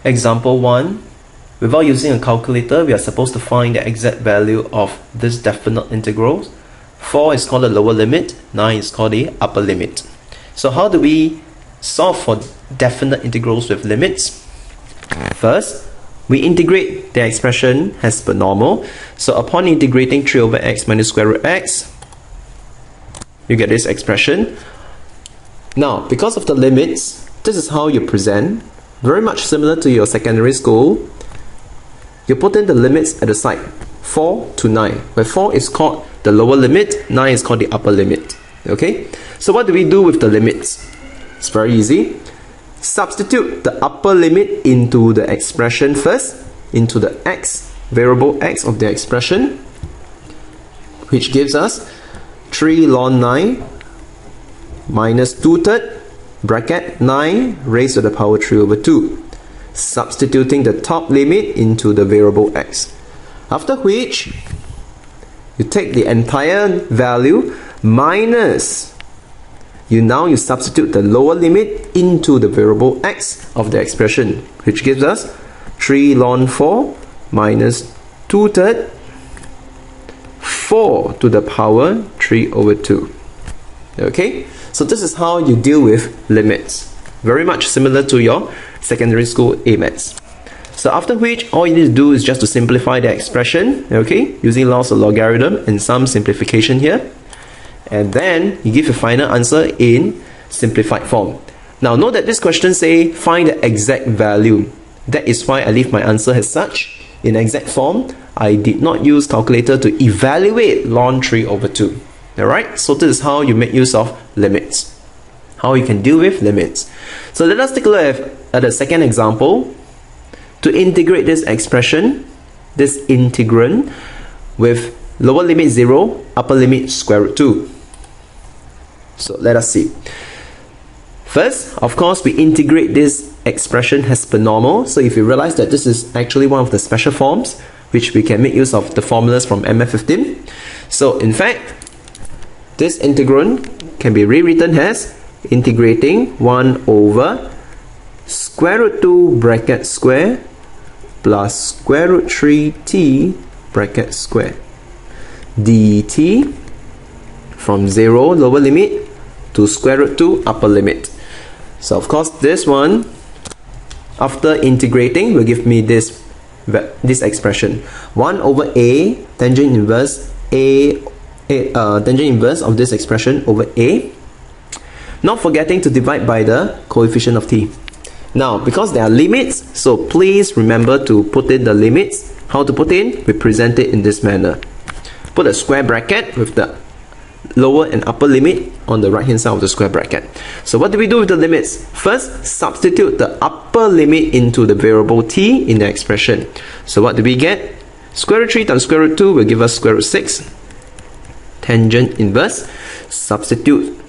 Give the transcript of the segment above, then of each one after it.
Example 1. Without using a calculator, we are supposed to find the exact value of this definite integral. 4 is called the lower limit, 9 is called the upper limit. So how do we solve for definite integrals with limits? First, we integrate the expression as per normal. So upon integrating 3 over x minus square root x, you get this expression. Now, because of the limits, this is how you present. Very much similar to your secondary school. You put in the limits at the side, 4 to 9, where 4 is called the lower limit, 9 is called the upper limit. Okay? So what do we do with the limits? It's very easy. Substitute the upper limit into the expression first, into the x, variable x of the expression, which gives us 3 ln 9 minus 2/3 bracket 9 raised to the power 3 over 2. Substituting the top limit into the variable x. After which, you take the entire value minus, you substitute the lower limit into the variable x of the expression, which gives us 3 ln 4 minus 2/3 4 to the power 3 over 2. Okay, so this is how you deal with limits. Very much similar to your secondary school A Maths. So after which, all you need to do is just to simplify the expression, okay, using laws of logarithm and some simplification here. And then you give your final answer in simplified form. Now note that this question say find the exact value. That is why I leave my answer as such. In exact form, I did not use calculator to evaluate ln 3 over 2. Alright, so this is how you make use of limits. How you can deal with limits. So let us take a look at the second example. To integrate this expression, this integrand, with lower limit 0, upper limit square root 2. So let us see. First, of course, we integrate this expression as per normal. So if you realize that this is actually one of the special forms, which we can make use of the formulas from MF15. So in fact, this integrand can be rewritten as integrating 1 over square root 2 bracket square plus square root 3t bracket square dt from 0 lower limit to square root 2 upper limit. So of course this one, after integrating, will give me this expression 1 over a tangent inverse tangent inverse of this expression over a, not forgetting to divide by the coefficient of t. Now, because there are limits, so please remember to put in the limits. How to put in? We present it in this manner. Put a square bracket with the lower and upper limit on the right hand side of the square bracket. So what do we do with the limits? First, substitute the upper limit into the variable t in the expression. So what do we get? Square root 3 times square root 2 will give us square root 6. Tangent inverse. Substitute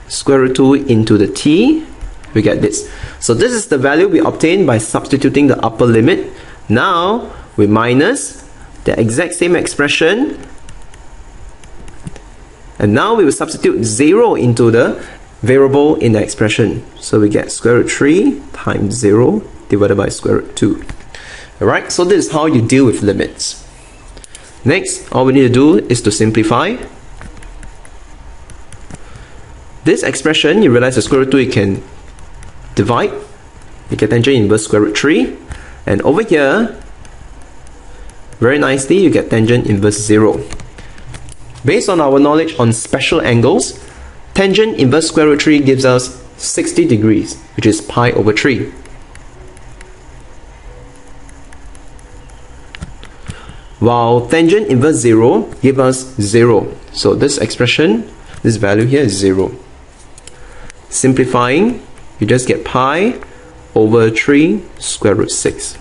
square root 2 into the t, we get this. So this is the value we obtained by substituting the upper limit. Now we minus the exact same expression, and now we will substitute 0 into the variable in the expression. So we get square root 3 times 0 divided by square root 2. Alright, so this is how you deal with limits. Next, all we need to do is to simplify. This expression, you realize the square root 2 you can divide. You get tangent inverse square root 3. And over here, very nicely, you get tangent inverse 0. Based on our knowledge on special angles, tangent inverse square root 3 gives us 60 degrees, which is pi over 3. While tangent inverse 0 gives us 0. So this expression, this value here is 0. Simplifying, you just get pi over 3 square root 6.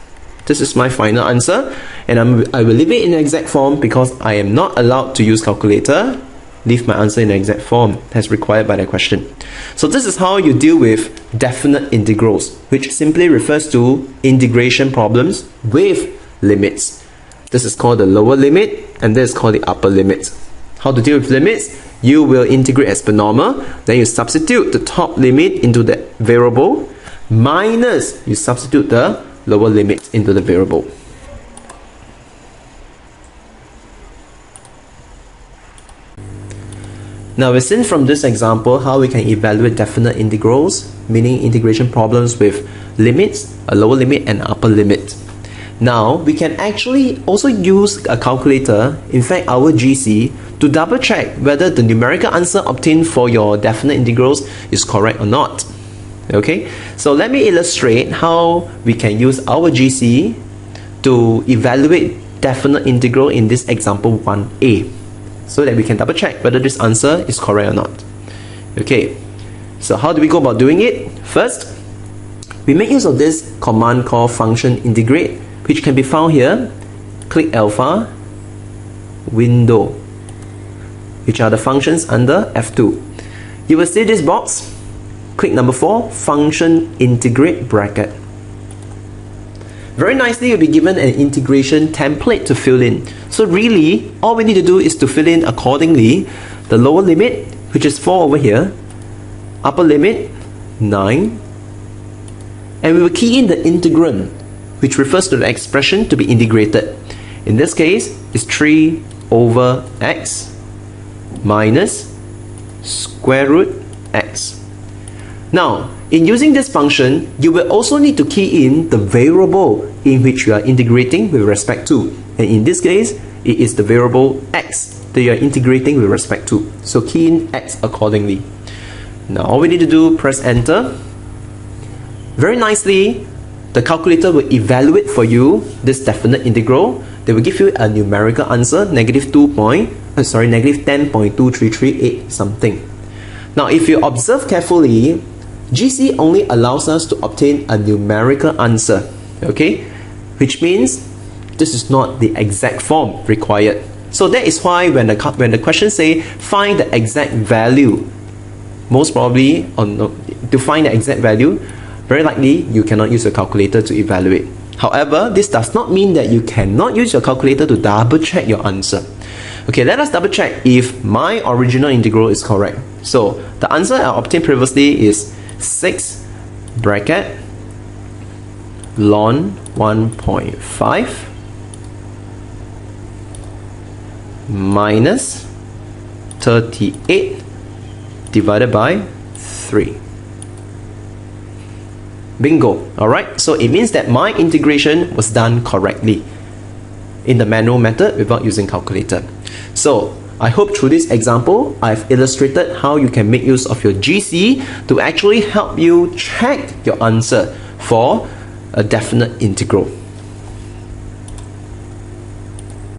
This is my final answer, and I will leave it in the exact form because I am not allowed to use calculator. Leave my answer in the exact form as required by the question. So this is how you deal with definite integrals, which simply refers to integration problems with limits. This is called the lower limit, and this is called the upper limit. How to deal with limits? You will integrate as per normal, then you substitute the top limit into the variable, minus, you substitute the lower limit into the variable. Now we've seen from this example how we can evaluate definite integrals, meaning integration problems with limits, a lower limit and upper limit. Now we can actually also use a calculator, in fact our GC, to double check whether the numerical answer obtained for your definite integrals is correct or not. Okay, so let me illustrate how we can use our GC to evaluate definite integral in this example 1a, so that we can double check whether this answer is correct or not. Okay, so how do we go about doing it? First, we make use of this command called function integrate, which can be found here. Click alpha, window, which are the functions under F2. You will see this box. Click number 4, function integrate bracket. Very nicely, you'll be given an integration template to fill in. So really, all we need to do is to fill in accordingly the lower limit, which is 4 over here, upper limit 9, and we will key in the integrand, which refers to the expression to be integrated. In this case, it's 3 over x minus square root x. Now, in using this function, you will also need to key in the variable in which you are integrating with respect to. And in this case, it is the variable x that you are integrating with respect to. So key in x accordingly. Now, all we need to do, press enter. Very nicely, the calculator will evaluate for you this definite integral. They will give you a numerical answer, negative 10.2338 something. Now, if you observe carefully, GC only allows us to obtain a numerical answer, okay? Which means this is not the exact form required. So that is why when the question say find the exact value, most probably to find the exact value, very likely you cannot use a calculator to evaluate. However, this does not mean that you cannot use your calculator to double check your answer. Okay, let us double check if my original integral is correct. So the answer I obtained previously is 6 bracket ln 1.5 minus 38 divided by 3. Bingo. Alright, so it means that my integration was done correctly in the manual method without using calculator. So I hope through this example, I've illustrated how you can make use of your GC to actually help you check your answer for a definite integral.